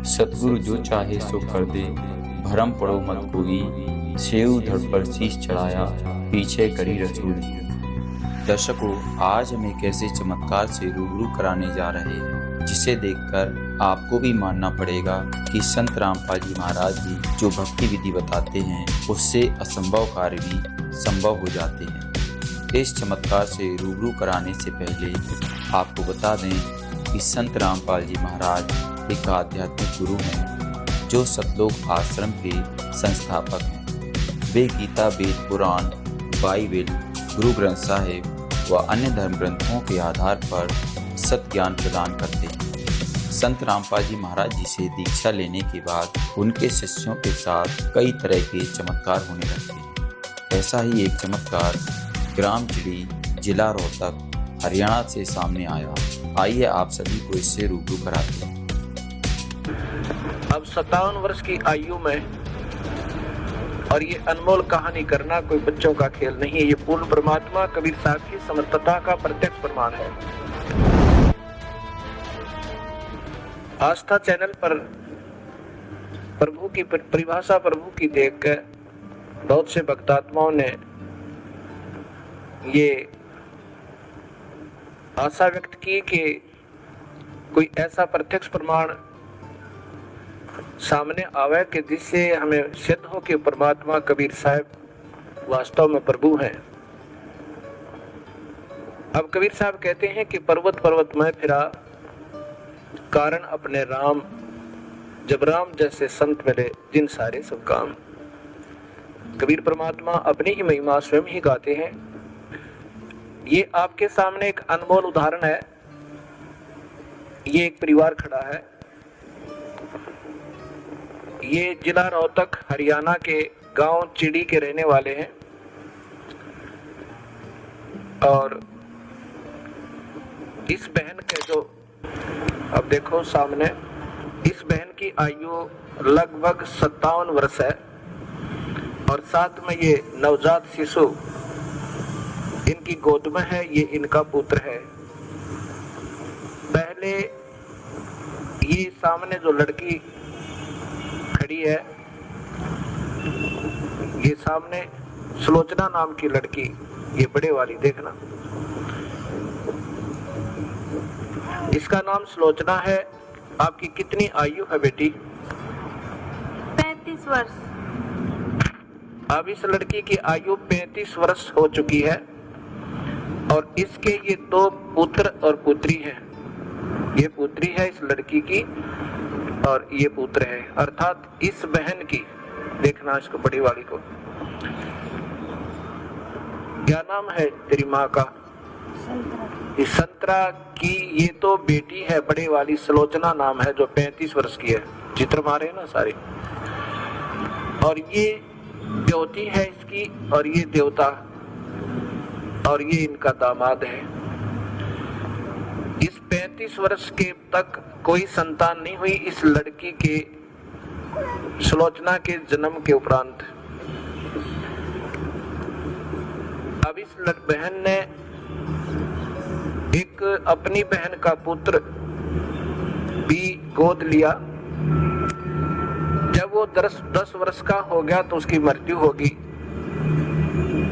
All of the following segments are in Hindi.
सतगुरु जो चाहे सो कर दे, भरम पड़ो मत कोई, सेऊ धड़ पर शीश चढ़ाया, पीछे करी रसूली। दर्शकों, आज हम एक ऐसे चमत्कार से रूबरू कराने जा रहे हैं जिसे देखकर आपको भी मानना पड़ेगा कि संत रामपाल जी महाराज जी जो भक्ति विधि बताते हैं उससे असंभव कार्य भी संभव हो जाते हैं। इस चमत्कार से रूबरू कराने से पहले आपको बता दें कि संत रामपाल जी महाराज एक आध्यात्मिक गुरु हैं जो सतलोक आश्रम के संस्थापक हैं। वे गीता, वेद, पुराण, बाइबल, गुरु ग्रंथ साहिब व अन्य धर्म ग्रंथों के आधार पर सत ज्ञान प्रदान करते हैं। संत रामपाल जी महाराज जी से दीक्षा लेने के बाद उनके शिष्यों के साथ कई तरह के चमत्कार होने लगते हैं। ऐसा ही एक चमत्कार ग्राम चिड़ी, जिला रोहतक, हरियाणा से सामने आया। आइए आप सभी को इससे रूबरू कराते हैं। अब 57 वर्ष की आयु में और ये अनमोल कहानी करना कोई बच्चों का खेल नहीं है। ये पूर्ण परमात्मा कबीर साहब की समर्थता का प्रत्यक्ष प्रमाण है। आस्था चैनल पर प्रभु की परिभाषा प्रभु की देख कर बहुत से भक्तात्माओं ने ये आशा व्यक्त की कि कोई ऐसा प्रत्यक्ष प्रमाण सामने आवे कि जिससे हमें सिद्ध हो कि परमात्मा कबीर साहब वास्तव में प्रभु हैं। अब कबीर साहब कहते हैं कि पर्वत पर्वत में फिरा, कारण अपने राम, जब राम जैसे संत मिले जिन सारे सब काम। कबीर परमात्मा अपनी ही महिमा स्वयं ही गाते हैं। ये आपके सामने एक अनमोल उदाहरण है। ये एक परिवार खड़ा है। ये जिला रोहतक, हरियाणा के गांव चिड़ी के रहने वाले हैं और इस बहन के जो अब देखो सामने, इस बहन की आयु लगभग 57 वर्ष है और साथ में ये नवजात शिशु इनकी गोद में है। ये इनका पुत्र है। पहले ये सामने जो लड़की खड़ी है, ये सामने सुलोचना नाम की लड़की, ये बड़े वाली देखना, इसका नाम सुलोचना है। आपकी कितनी आयु है बेटी? 35 वर्ष। अब इस लड़की की आयु 35 वर्ष हो चुकी है और इसके ये 2 पुत्र और पुत्री हैं। ये पुत्री है इस लड़की की और ये पुत्र है, अर्थात इस बहन की। देखना इसको, बड़ी वाली को। क्या नाम है तेरी माँ का? इस संतरा की ये तो बेटी है, बड़े वाली सुलोचना नाम है, जो 35 वर्ष की है। चित्र मारे ना सारे। और ये देवती है इसकी और ये देवता, और ये इनका दामाद है। इस 35 वर्ष के तक कोई संतान नहीं हुई इस लड़की के, सुलोचना के जन्म के उपरांत। अब इस बहन ने एक अपनी बहन का पुत्र भी गोद लिया। जब वो 10 वर्ष का हो गया तो उसकी मृत्यु होगी।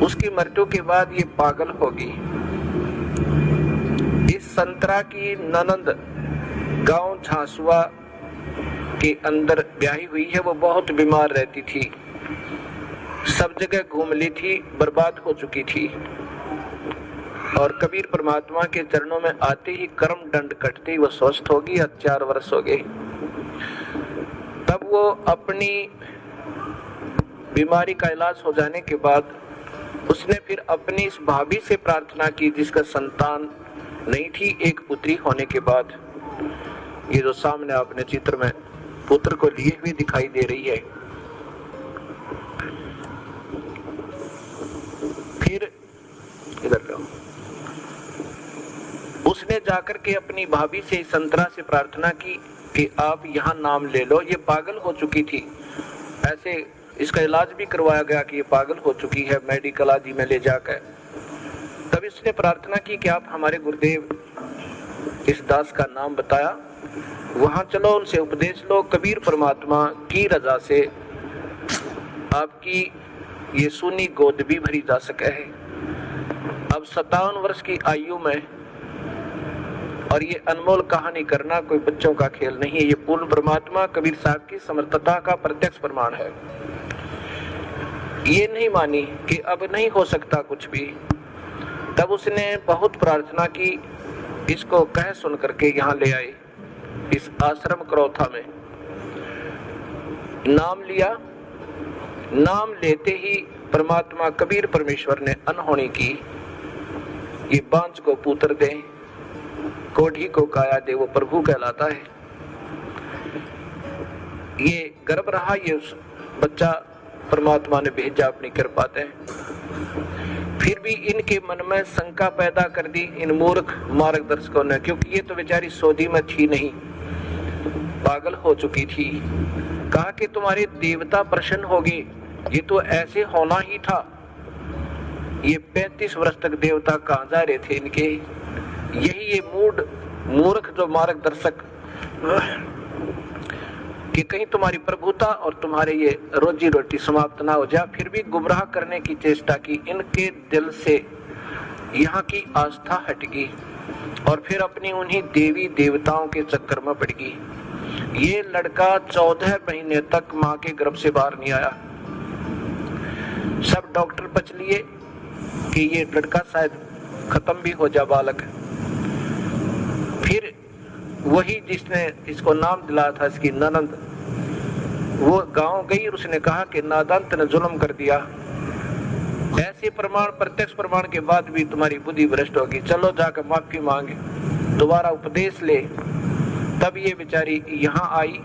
उसकी मृत्यु के बाद ये पागल होगी। इस संतरा की ननंद गांव झांसुआ के अंदर ब्याही हुई है। वो बहुत बीमार रहती थी, सब जगह घूम ली थी, बर्बाद हो चुकी थी। और कबीर परमात्मा के चरणों में आते ही कर्म दंड कटते ही वो स्वस्थ होगी। 4 वर्ष हो गए। तब वो अपनी बीमारी का इलाज हो जाने के बाद उसने फिर अपनी इस भाभी से प्रार्थना की जिसका संतान नहीं थी, एक पुत्री होने के बाद। ये जो सामने आपने चित्र में पुत्र को लिए हुए दिखाई दे रही है। फिर इधर लो। उसने जाकर के अपनी भाभी से, संतरा से प्रार्थना की कि आप यहाँ नाम ले लो। ये पागल हो चुकी थी, ऐसे इसका इलाज भी करवाया गया कि ये पागल हो चुकी है, मेडिकल आदि में ले जाकर। तब इसने प्रार्थना की कि आप हमारे गुरुदेव इस दास का नाम बताया वहां चलो, उनसे उपदेश लो। कबीर परमात्मा की रजा से आपकी ये सूनी गोद भी भरी जा सके है। अब 57 वर्ष की आयु में और ये अनमोल कहानी करना कोई बच्चों का खेल नहीं है। ये पूर्ण परमात्मा कबीर साहब की समर्थता का प्रत्यक्ष प्रमाण है। ये नहीं मानी कि अब नहीं हो सकता कुछ भी, तब उसने बहुत प्रार्थना की, इसको कह सुन करके यहाँ ले आए इस आश्रम करौथा में। नाम लिया, नाम लेते ही परमात्मा कबीर परमेश्वर ने अनहोनी की। ये बांझ को पुत्र दे, कोढ़ी को काया दे, वो प्रभु कहलाता है। ये गर्भ रहा, ये बच्चा परमात्मा ने भेजा अपनी कृपा से। फिर भी इनके मन में शंका पैदा कर दी इन मूर्ख मार्गदर्शकों ने, क्योंकि ये तो बेचारी सोधी में थी नहीं, पागल हो चुकी थी। कहा कि तुम्हारे देवता प्रसन्न होगे, ये तो ऐसे होना ही था। ये 35 वर्ष तक देवता कहाँ जा रहे थे इनके। यही ये मूर्ख जो मार्गदर्शक कि कहीं तुम्हारी प्रभुता और तुम्हारे ये रोजी रोटी समाप्त ना हो जाए। फिर भी गुमराह करने की चेष्टा की। इनके दिल से यहाँ की आस्था हट गई और फिर अपनी उन्हीं देवी देवताओं के चक्कर में पड़ गई। ये लड़का 14 महीने तक माँ के गर्भ से बाहर नहीं आया। सब डॉक्टर बच लिए कि ये लड़का शायद खत्म भी हो जा बालक। फिर वही जिसने इसको नाम दिलाया था, इसकी ननंद, वो गांव गई और उसने कहा कि नादान ने जुल्म कर दिया। ऐसे प्रमाण, प्रत्यक्ष प्रमाण के बाद भी तुम्हारी बुद्धि भ्रष्ट होगी, चलो जाकर माफी मांगे, दोबारा उपदेश ले। तब ये बेचारी यहाँ आई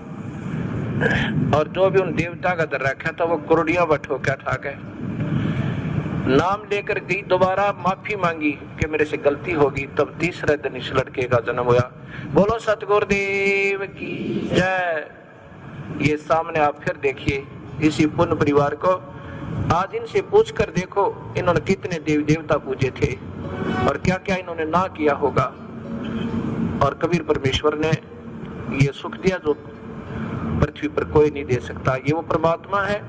और जो भी उन देवता का दर रखा था वो कुर्डियां बठो क्या ठा गए। नाम लेकर गई, दोबारा माफी मांगी कि मेरे से गलती होगी। तब तीसरे दिन इस लड़के का जन्म हुआ। बोलो सतगुरुदेव की जय। ये सामने आप फिर देखिए इसी पुण्य परिवार को। आज इनसे पूछ कर देखो इन्होंने कितने देवी देवता पूजे थे और क्या क्या इन्होंने ना किया होगा। और कबीर परमेश्वर ने ये सुख दिया जो पृथ्वी पर कोई नहीं दे सकता। ये वो परमात्मा है